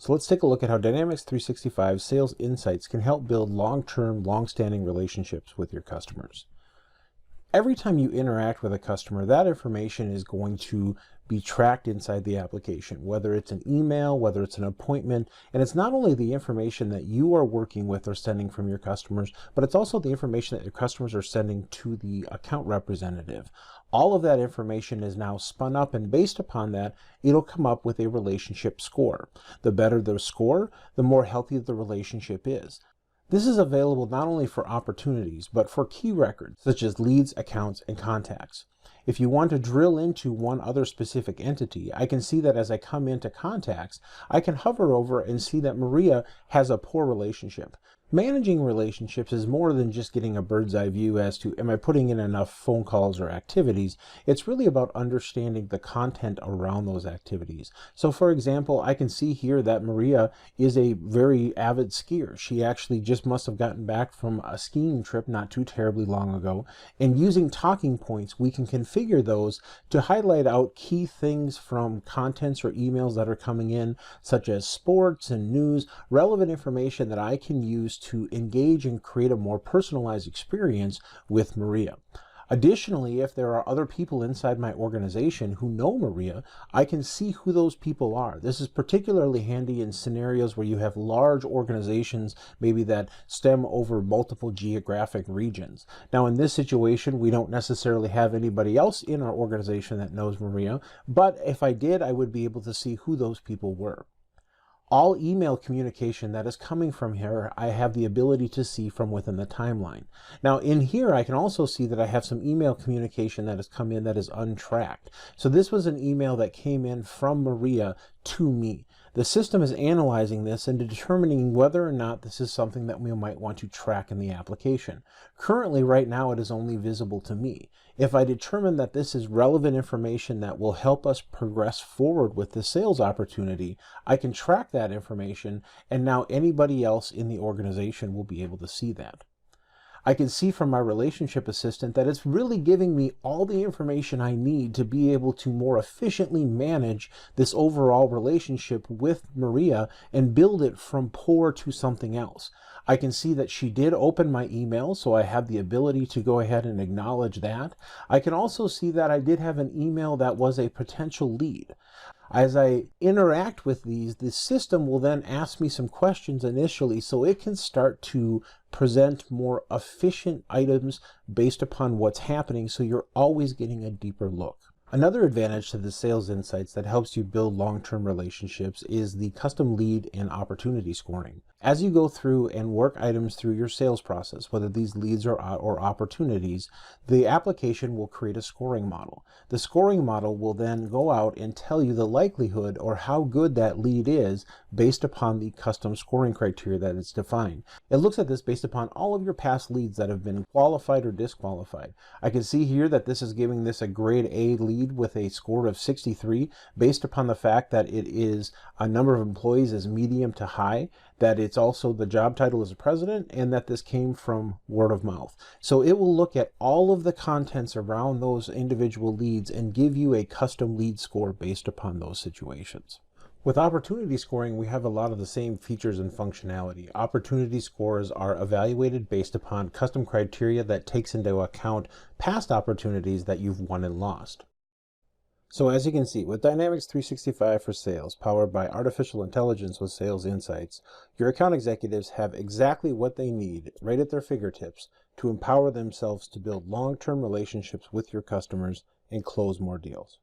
So let's take a look at how Dynamics 365 Sales Insights can help build long-term, long-standing relationships with your customers. Every time you interact with a customer, that information is going to be tracked inside the application, whether it's an email, whether it's an appointment, and it's not only the information that you are working with or sending from your customers, but it's also the information that your customers are sending to the account representative. All of that information is now spun up, and based upon that, it'll come up with a relationship score. The better the score, the more healthy the relationship is. This is available not only for opportunities, but for key records, such as leads, accounts, and contacts. If you want to drill into one other specific entity, I can see that as I come into contacts, I can hover over and see that Maria has a poor relationship. Managing relationships is more than just getting a bird's eye view as to, am I putting in enough phone calls or activities? It's really about understanding the content around those activities. So for example, I can see here that Maria is a very avid skier. She actually just must have gotten back from a skiing trip not too terribly long ago. And using talking points, we can configure those to highlight out key things from contents or emails that are coming in, such as sports and news, relevant information that I can use to engage and create a more personalized experience with Maria. Additionally, if there are other people inside my organization who know Maria, I can see who those people are. This is particularly handy in scenarios where you have large organizations, maybe that stem over multiple geographic regions. Now, in this situation, we don't necessarily have anybody else in our organization that knows Maria, but if I did, I would be able to see who those people were. All email communication that is coming from here, I have the ability to see from within the timeline. Now in here, I can also see that I have some email communication that has come in that is untracked. So this was an email that came in from Maria to me. The system is analyzing this and determining whether or not this is something that we might want to track in the application. Currently, right now, it is only visible to me. If I determine that this is relevant information that will help us progress forward with the sales opportunity, I can track that information, and now anybody else in the organization will be able to see that. I can see from my relationship assistant that it's really giving me all the information I need to be able to more efficiently manage this overall relationship with Maria and build it from poor to something else. I can see that she did open my email, so I have the ability to go ahead and acknowledge that. I can also see that I did have an email that was a potential lead. As I interact with these, the system will then ask me some questions initially so it can start to present more efficient items based upon what's happening, so you're always getting a deeper look. Another advantage to the Sales Insights that helps you build long-term relationships is the custom lead and opportunity scoring. As you go through and work items through your sales process, whether these leads or opportunities, the application will create a scoring model. The scoring model will then go out and tell you the likelihood or how good that lead is based upon the custom scoring criteria that it's defined. It looks at this based upon all of your past leads that have been qualified or disqualified. I can see here that this is giving this a grade A lead with a score of 63 based upon the fact that it is a number of employees is medium to high, that it's also the job title as a president, and that this came from word of mouth. So it will look at all of the contents around those individual leads and give you a custom lead score based upon those situations. With opportunity scoring, we have a lot of the same features and functionality. Opportunity scores are evaluated based upon custom criteria that takes into account past opportunities that you've won and lost. So as you can see, with Dynamics 365 for Sales, powered by artificial intelligence with Sales Insights, your account executives have exactly what they need right at their fingertips to empower themselves to build long-term relationships with your customers and close more deals.